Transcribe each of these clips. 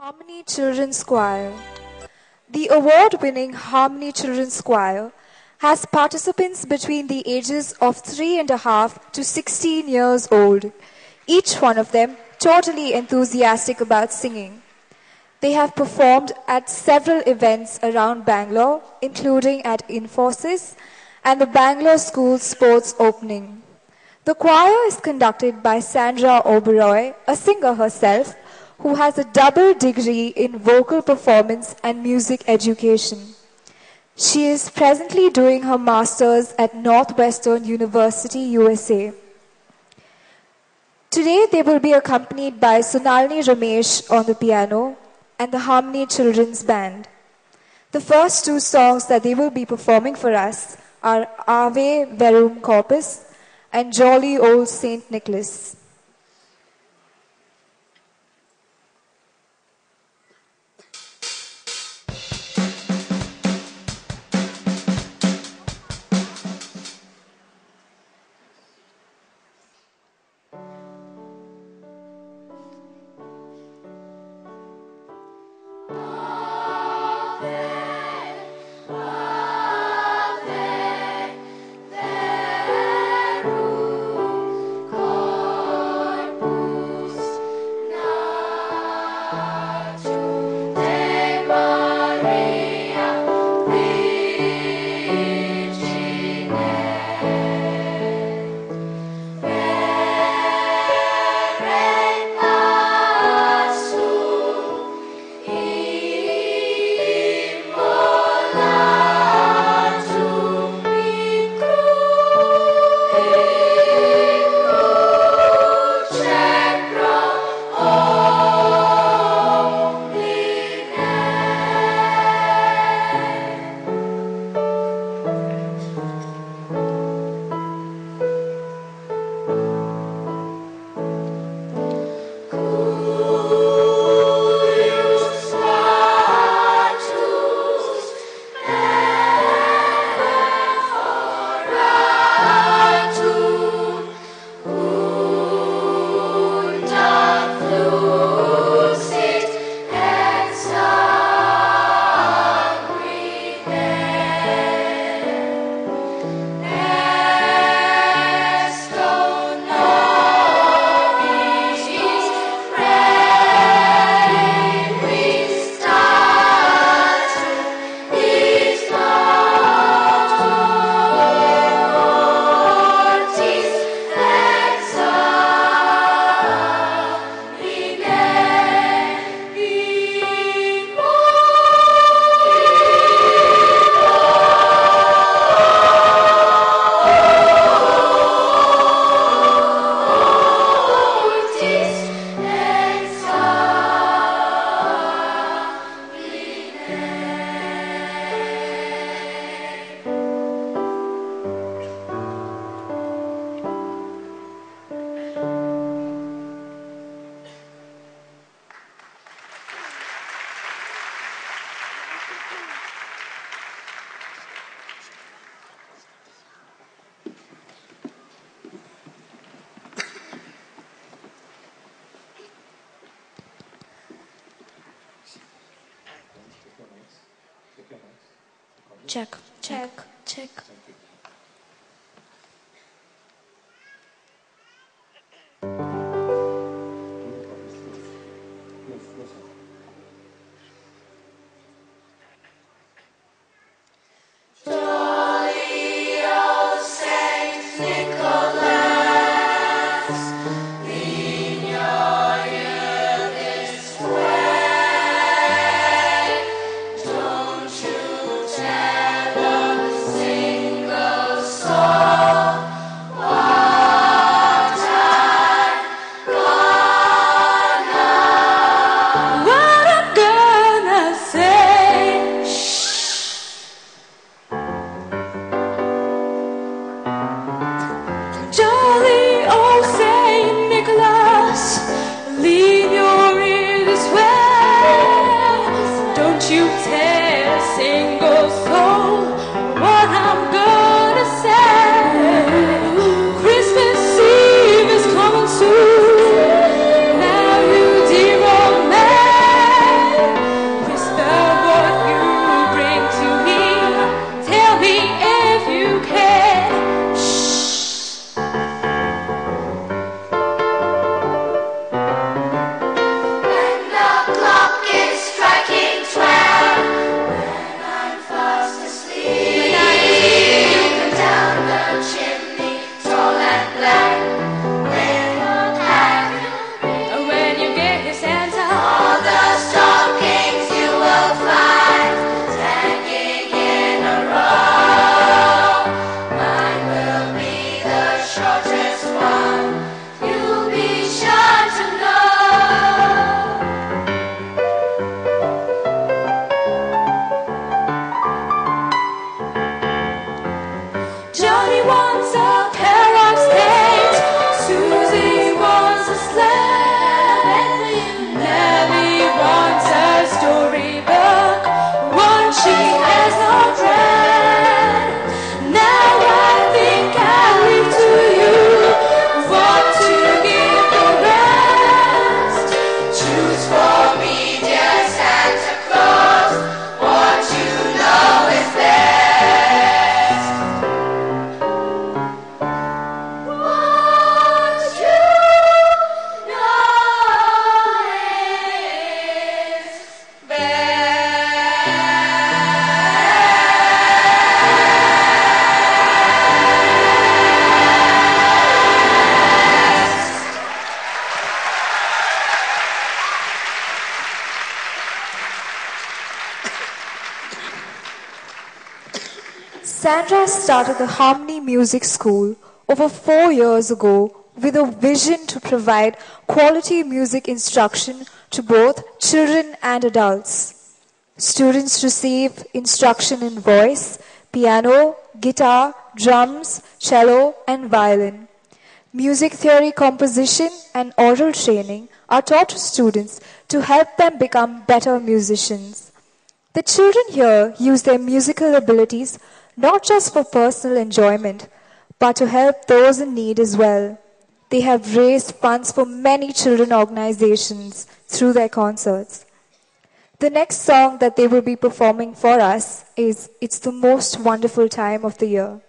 Harmony Children's Choir. The award-winning Harmony Children's Choir has participants between the ages of 3.5 to 16 years old, each one of them totally enthusiastic about singing. They have performed at several events around Bangalore, including at Infosys and the Bangalore School Sports Opening. The choir is conducted by Sandra Oberoi, a singer herself, who has a double degree in vocal performance and music education. She is presently doing her master's at Northwestern University, USA. Today they will be accompanied by Sonalini Ramesh on the piano and the Harmony Children's Band. The first two songs that they will be performing for us are Ave Verum Corpus and Jolly Old Saint Nicholas. Check, check, check. Single Sandra started the Harmony Music School over 4 years ago with a vision to provide quality music instruction to both children and adults. Students receive instruction in voice, piano, guitar, drums, cello, and violin. Music theory composition and oral training are taught to students to help them become better musicians. The children here use their musical abilities not just for personal enjoyment, but to help those in need as well. They have raised funds for many children organizations through their concerts. The next song that they will be performing for us is It's the Most Wonderful Time of the Year.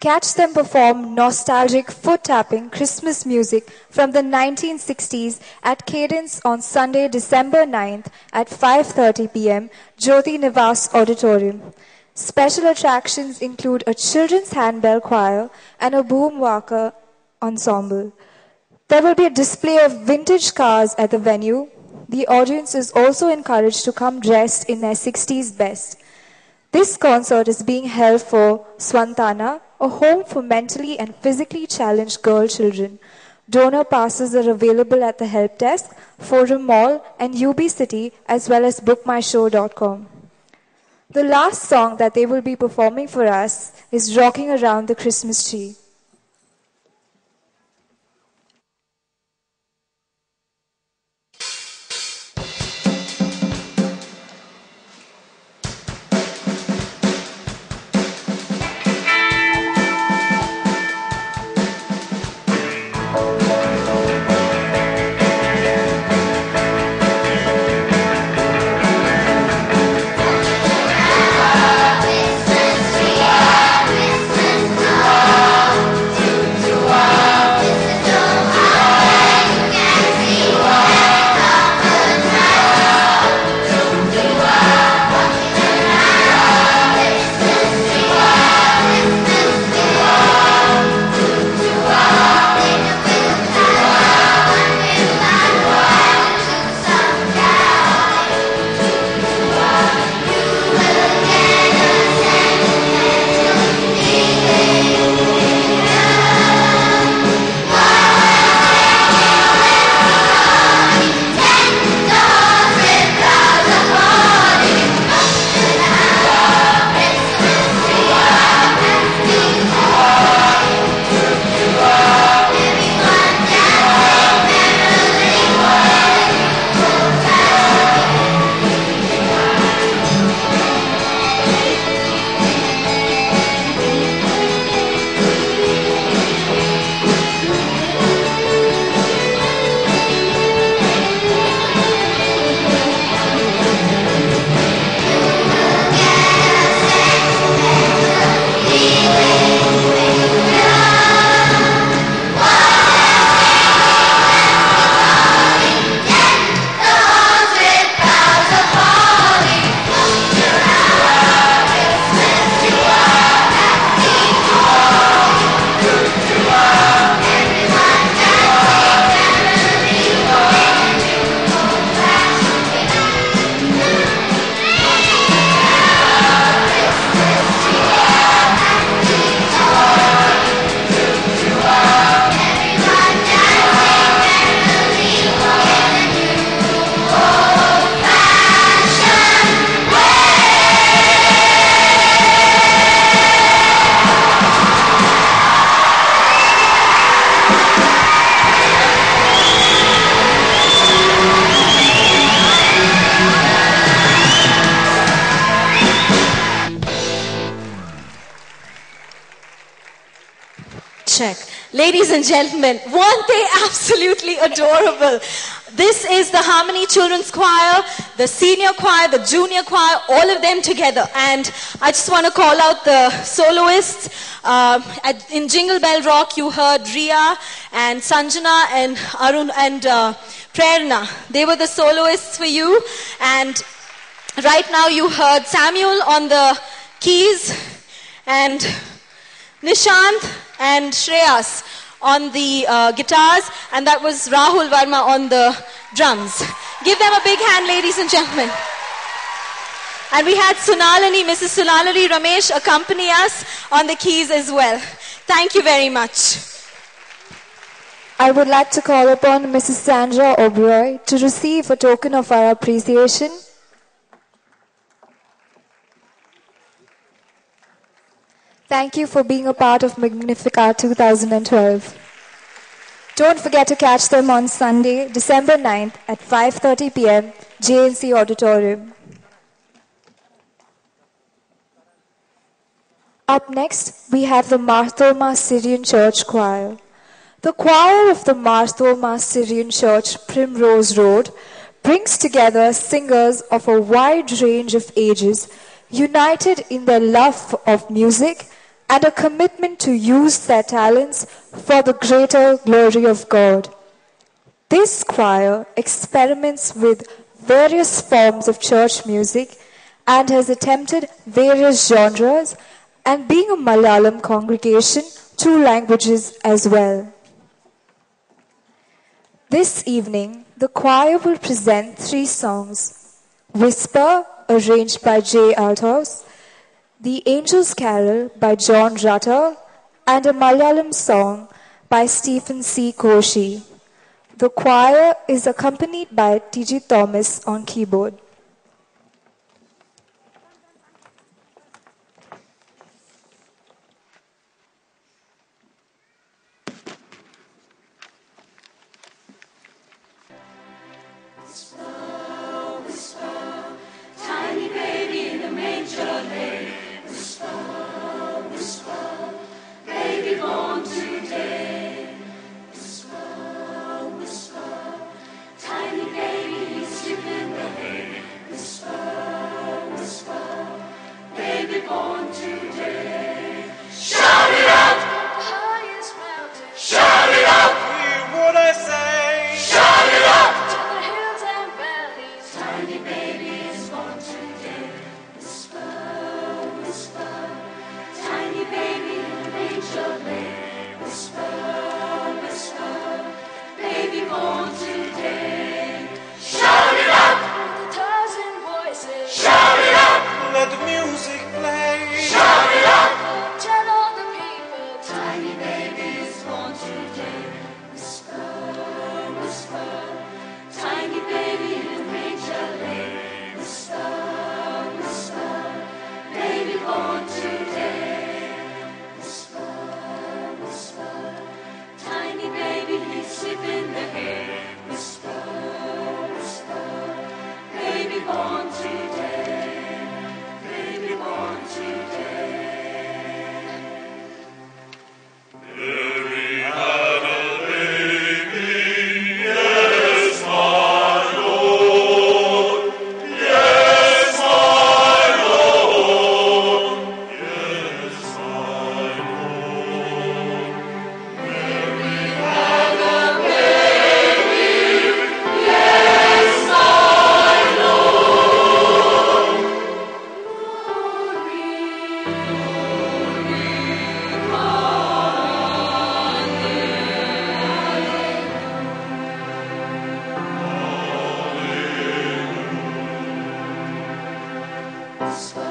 Catch them perform nostalgic foot-tapping Christmas music from the 1960s at Cadence on Sunday, December 9th at 5:30 p.m. Jyoti Nivas Auditorium. Special attractions include a children's handbell choir and a boom waka ensemble. There will be a display of vintage cars at the venue. The audience is also encouraged to come dressed in their 60s best. This concert is being held for Swantana, a home for mentally and physically challenged girl children. Donor passes are available at the help desk, Forum Mall, and UB City, as well as bookmyshow.com. The last song that they will be performing for us is Rocking Around the Christmas Tree. check. Ladies and gentlemen, weren't they absolutely adorable? This is the Harmony Children's Choir, the senior choir, the junior choir, all of them together. And I just want to call out the soloists. In Jingle Bell Rock, you heard Ria and Sanjana and Arun and Prerna. They were the soloists for you. And right now you heard Samuel on the keys and Nishant and Shreyas on the guitars, and that was Rahul Verma on the drums. Give them a big hand, ladies and gentlemen. And we had Sunalini, Mrs. Sunalini Ramesh accompany us on the keys as well. Thank you very much. I would like to call upon Mrs. Sandra Oberoi to receive a token of our appreciation. Thank you for being a part of Magnificat 2012. Don't forget to catch them on Sunday, December 9th at 5:30 p.m. JNC Auditorium. Up next, we have the Mar Thoma Syrian Church Choir. The choir of the Mar Thoma Syrian Church, Primrose Road, brings together singers of a wide range of ages, united in their love of music and a commitment to use their talents for the greater glory of God. This choir experiments with various forms of church music and has attempted various genres, and being a Malayalam congregation, 2 languages as well. This evening, the choir will present 3 songs: Whisper, arranged by J. Altos, The Angel's Carol by John Rutter, and a Malayalam song by Stephen C. Koshi. The choir is accompanied by T.G. Thomas on keyboard. Whisper.